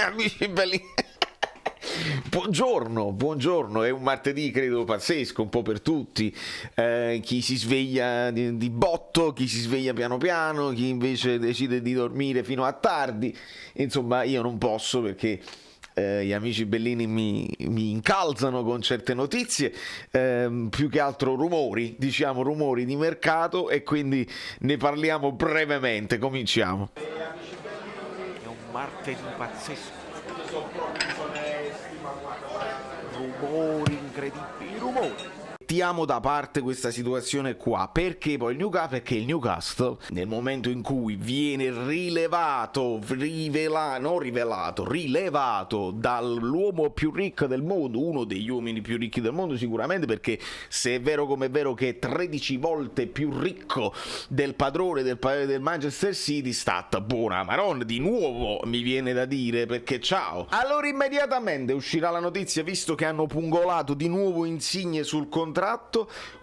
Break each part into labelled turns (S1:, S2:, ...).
S1: Amici belli. Buongiorno, è un martedì credo pazzesco, un po' per tutti, chi si sveglia di botto, chi si sveglia piano piano, chi invece decide di dormire fino a tardi, insomma io non posso perché gli amici bellini mi incalzano con certe notizie, più che altro rumori di mercato e quindi ne parliamo brevemente, cominciamo. È un martedì pazzesco. Sono onesti, ma rumori incredibili, rumori. Mettiamo da parte questa situazione qua, perché poi il Newcastle nel momento in cui viene rilevato dall'uomo più ricco del mondo, uno degli uomini più ricchi del mondo sicuramente, perché se è vero come è vero che è 13 volte più ricco del padrone del Manchester City, stata buona Maronna, di nuovo mi viene da dire, perché ciao. Allora immediatamente uscirà la notizia, visto che hanno pungolato di nuovo Insigne sul contratto,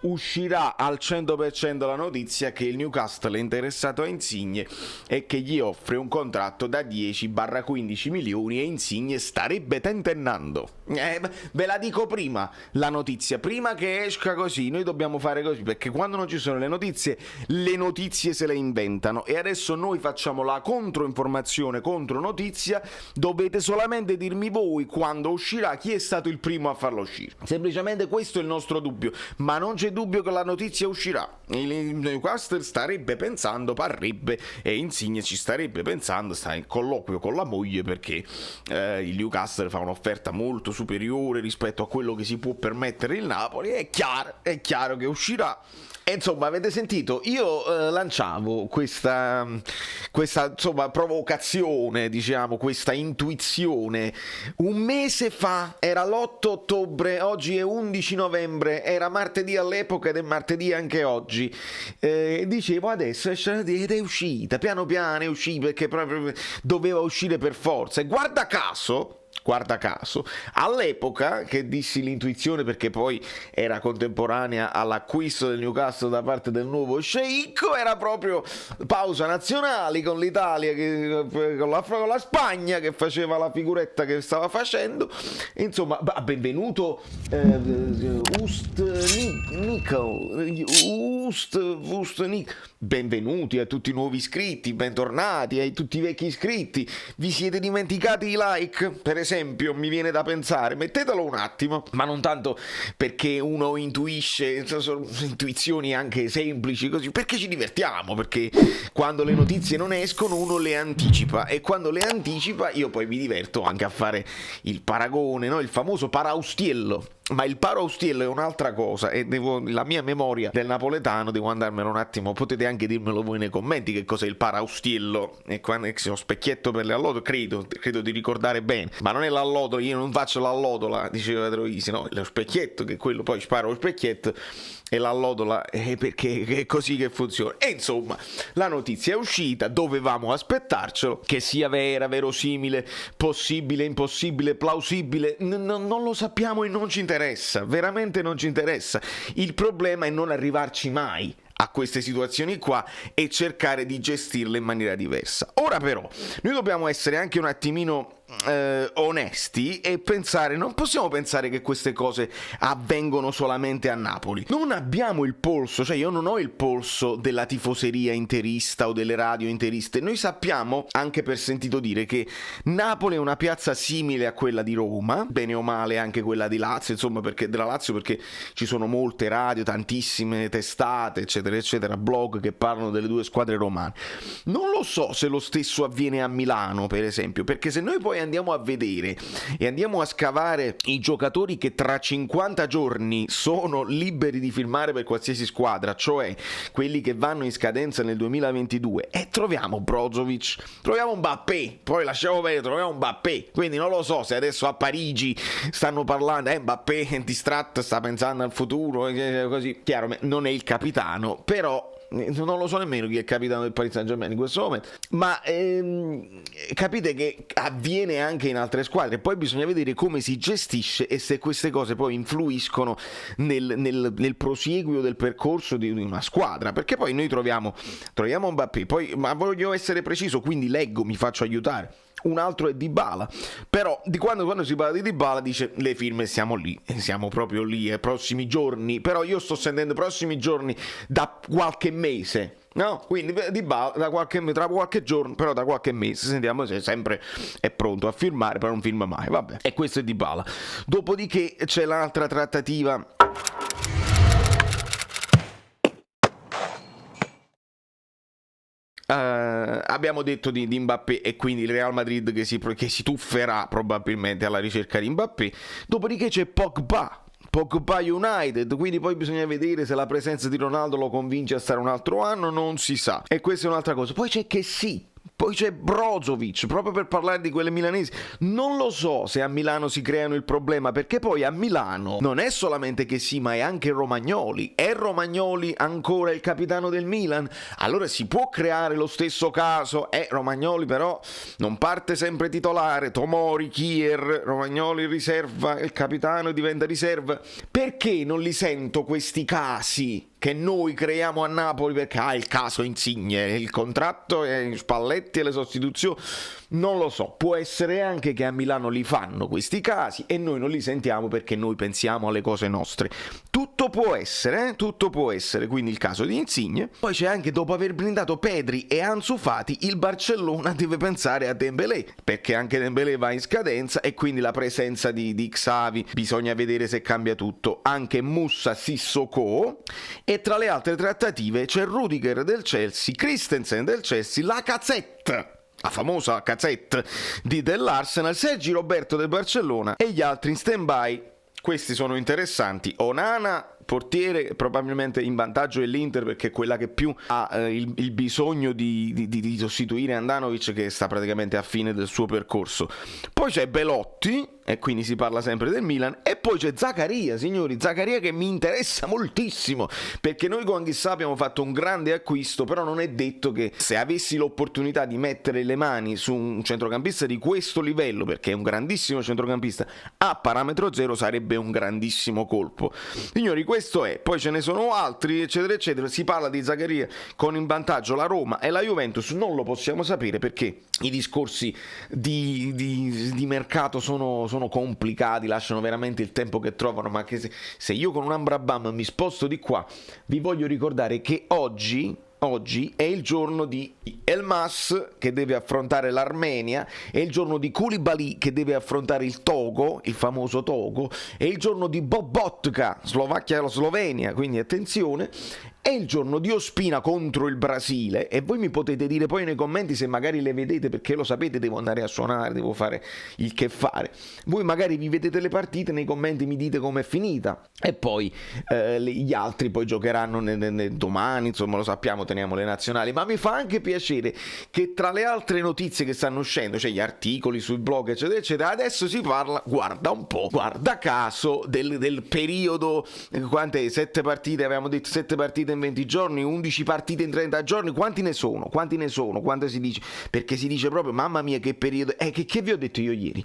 S1: uscirà al 100% la notizia che il Newcastle è interessato a Insigne e che gli offre un contratto da 10-15 milioni e Insigne starebbe tentennando. Ve la dico prima la notizia, prima che esca così, noi dobbiamo fare così, perché quando non ci sono le notizie se le inventano e adesso noi facciamo la controinformazione, contronotizia, dovete solamente dirmi voi quando uscirà, chi è stato il primo a farlo uscire. Semplicemente questo è il nostro dubbio, ma non c'è dubbio che la notizia uscirà. Il Newcastle starebbe pensando, parrebbe, e Insigne ci starebbe pensando, sta in colloquio con la moglie perché il Newcastle fa un'offerta molto superiore rispetto a quello che si può permettere il Napoli. È chiaro che uscirà. E insomma, avete sentito, io lanciavo questa insomma provocazione, diciamo, questa intuizione un mese fa, era l'8 ottobre, oggi è 11 novembre, era martedì all'epoca ed è martedì anche oggi, dicevo adesso ed è uscita, piano piano è uscita perché proprio doveva uscire per forza e guarda caso, all'epoca che dissi l'intuizione perché poi era contemporanea all'acquisto del Newcastle da parte del nuovo sceicco, era proprio pausa nazionali con l'Italia, con la Spagna che faceva la figuretta che stava facendo, insomma benvenuto benvenuti a tutti i nuovi iscritti, bentornati a tutti i vecchi iscritti, vi siete dimenticati i like per esempio, mi viene da pensare, mettetelo un attimo, ma non tanto perché uno intuisce, sono intuizioni anche semplici così, perché ci divertiamo, perché quando le notizie non escono uno le anticipa e quando le anticipa io poi mi diverto anche a fare il paragone, no? Il famoso paraustiello. Ma il paraustiello è un'altra cosa e la mia memoria del napoletano devo andarmelo un attimo, potete anche dirmelo voi nei commenti che cos'è il paraustiello, e quando è lo specchietto per le allodole, credo di ricordare bene, ma non è l'allodola, io non faccio l'allodola, diceva Troisi, no, è lo specchietto che quello poi sparo lo specchietto e l'allodola perché è così che funziona. E insomma la notizia è uscita, dovevamo aspettarcelo, che sia vera, verosimile, possibile, impossibile, plausibile, non lo sappiamo e non ci interessa, veramente non ci interessa. Il problema è non arrivarci mai a queste situazioni qua e cercare di gestirle in maniera diversa. Ora però noi dobbiamo essere anche un attimino onesti e pensare, non possiamo pensare che queste cose avvengono solamente a Napoli. Non abbiamo il polso, cioè io non ho il polso della tifoseria interista o delle radio interiste. Noi sappiamo, anche per sentito dire, che Napoli è una piazza simile a quella di Roma, bene o male anche quella di Lazio, insomma, perché della Lazio, perché ci sono molte radio, tantissime testate, eccetera eccetera, blog che parlano delle due squadre romane. Non lo so se lo stesso avviene a Milano, per esempio, perché se noi poi andiamo a vedere e andiamo a scavare i giocatori che tra 50 giorni sono liberi di firmare per qualsiasi squadra, cioè quelli che vanno in scadenza nel 2022, e troviamo Brozovic, troviamo Mbappé, poi lasciamo vedere, troviamo Mbappé, quindi non lo so se adesso a Parigi stanno parlando, Mbappé è distratto, sta pensando al futuro, così, chiaro, non è il capitano, però non lo so nemmeno chi è il capitano del Paris Saint-Germain in questo momento, ma capite che avviene anche in altre squadre. Poi bisogna vedere come si gestisce e se queste cose poi influiscono nel prosieguo del percorso di una squadra, perché poi noi troviamo Mbappé, poi, ma voglio essere preciso, quindi leggo, mi faccio aiutare. un altro è Dybala. Però quando si parla di Dybala dice le firme siamo lì, siamo proprio lì, prossimi giorni. Però io sto sentendo prossimi giorni da qualche mese. No, quindi Dybala tra qualche giorno, però da qualche mese sentiamo se sempre è pronto a firmare, però non firma mai, vabbè. E questo è Dybala. Dopodiché c'è l'altra trattativa. Abbiamo detto di Mbappé e quindi il Real Madrid che si tufferà probabilmente alla ricerca di Mbappé. Dopodiché c'è Pogba United, quindi poi bisogna vedere se la presenza di Ronaldo lo convince a stare un altro anno, non si sa. E questa è un'altra cosa. Poi c'è poi c'è Brozovic, proprio per parlare di quelle milanesi. Non lo so se a Milano si creano il problema, perché poi a Milano non è solamente che sì, ma è anche Romagnoli. È Romagnoli ancora il capitano del Milan? Allora si può creare lo stesso caso. Romagnoli però non parte sempre titolare. Tomori, Kier, Romagnoli riserva, il capitano diventa riserva. Perché non li sento questi casi che noi creiamo a Napoli? Perché il caso Insigne, il contratto, Spalletti e le sostituzioni, non lo so. Può essere anche che a Milano li fanno questi casi e noi non li sentiamo perché noi pensiamo alle cose nostre. Tutto può essere, quindi il caso di Insigne. Poi c'è anche, dopo aver blindato Pedri e Ansu Fati, il Barcellona deve pensare a Dembélé, perché anche Dembélé va in scadenza e quindi la presenza di Xavi, bisogna vedere se cambia tutto. Anche Moussa Sissoko. E tra le altre trattative c'è Rudiger del Chelsea, Christensen del Chelsea, Lacazette, la famosa Lacazette dell'Arsenal, Sergi Roberto del Barcellona e gli altri in stand-by. Questi sono interessanti. Onana, portiere, probabilmente in vantaggio dell'Inter perché è quella che più ha il bisogno di sostituire Andanovic, che sta praticamente a fine del suo percorso. Poi c'è Belotti, e quindi si parla sempre del Milan, e poi c'è Zaccaria, signori, Zaccaria che mi interessa moltissimo, perché noi con Anghissà abbiamo fatto un grande acquisto, però non è detto che se avessi l'opportunità di mettere le mani su un centrocampista di questo livello, perché è un grandissimo centrocampista, a parametro zero sarebbe un grandissimo colpo. Signori, questo è, poi ce ne sono altri, eccetera, eccetera. Si parla di Zaccaria con in vantaggio la Roma e la Juventus, non lo possiamo sapere perché i discorsi di mercato sono complicati, lasciano veramente il tempo che trovano, ma che se io con un Amrabat mi sposto di qua, vi voglio ricordare che oggi è il giorno di Elmas che deve affrontare l'Armenia, è il giorno di Koulibaly che deve affrontare il Togo, il famoso Togo, è il giorno di Bobotka, Slovacchia-Slovenia, quindi attenzione. È il giorno di Ospina contro il Brasile e voi mi potete dire poi nei commenti se magari le vedete, perché lo sapete, devo andare a suonare, devo fare il che fare. Voi magari vi vedete le partite, nei commenti mi dite com'è finita e poi gli altri poi giocheranno domani, insomma lo sappiamo, teniamo le nazionali, ma mi fa anche piacere che tra le altre notizie che stanno uscendo, cioè gli articoli sui blog eccetera eccetera, adesso si parla, guarda un po', guarda caso del periodo, quante 7 partite, avevamo detto 7 partite in 20 giorni, 11 partite in 30 giorni, quanti ne sono? Quanto si dice? Perché si dice proprio, mamma mia che periodo, che vi ho detto io ieri?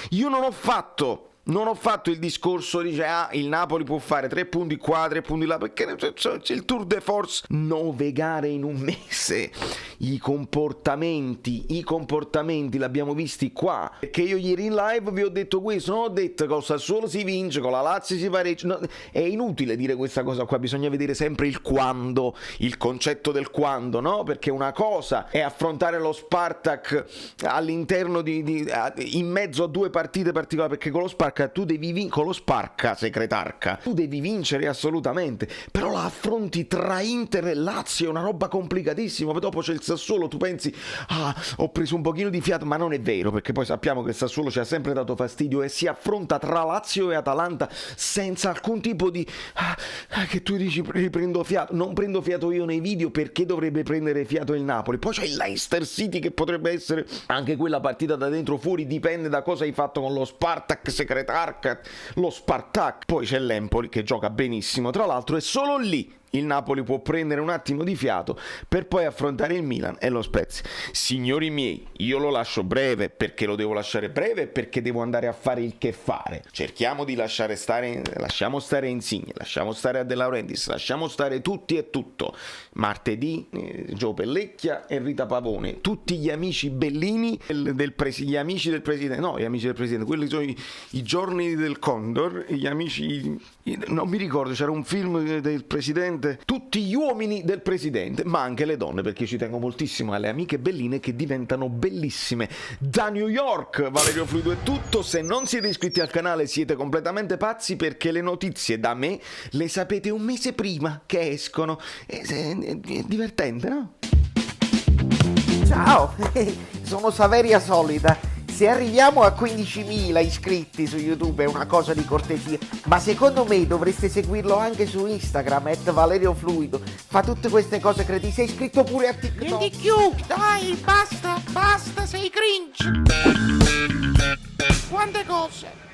S1: Io non ho fatto il discorso, dice il Napoli può fare 3 punti qua, 3 punti là, perché c'è il Tour de Force. 9 gare in un mese, i comportamenti l'abbiamo visti qua, perché io ieri in live vi ho detto questo, non ho detto che con Sassuolo si vince, con la Lazio si pareggia, no, è inutile dire questa cosa qua, bisogna vedere sempre il quando, il concetto del quando, no? Perché una cosa è affrontare lo Spartak all'interno in mezzo a 2 partite particolari, perché con lo Spartak tu devi vincere, con lo Sparca Secretarca tu devi vincere assolutamente, però la affronti tra Inter e Lazio, è una roba complicatissima. Poi dopo c'è il Sassuolo, tu pensi ho preso un pochino di fiato, ma non è vero, perché poi sappiamo che il Sassuolo ci ha sempre dato fastidio e si affronta tra Lazio e Atalanta senza alcun tipo di che tu dici riprendo fiato. Non prendo fiato io nei video, perché dovrebbe prendere fiato il Napoli? Poi c'è il Leicester City che potrebbe essere anche quella partita da dentro fuori, dipende da cosa hai fatto con lo Spartak Secretarca, lo Spartak. Poi c'è l'Empoli che gioca benissimo, tra l'altro è solo lì il Napoli può prendere un attimo di fiato per poi affrontare il Milan e lo Spezia. Signori miei, io lo lascio breve perché lo devo lasciare breve, perché devo andare a fare il che fare. Cerchiamo di lasciamo stare Insigne, lasciamo stare a De Laurentiis, lasciamo stare tutti e tutto. Martedì Gio Pellecchia e Rita Pavone, tutti gli amici bellini gli amici del presidente, quelli sono i giorni del Condor, gli amici, non mi ricordo, c'era un film del presidente, tutti gli uomini del presidente, ma anche le donne, perché ci tengo moltissimo alle amiche belline che diventano bellissime. Da New York, Valerio Fluido è tutto. Se non siete iscritti al canale siete completamente pazzi, perché le notizie da me le sapete un mese prima che escono. È divertente, no?
S2: Ciao, sono Saveria Solida. Se arriviamo a 15.000 iscritti su YouTube è una cosa di cortesia, ma secondo me dovreste seguirlo anche su Instagram, @ValerioFluido. Fa tutte queste cose, credi? Sei iscritto pure a TikTok?
S3: Niente più, dai, basta, sei cringe. Quante cose.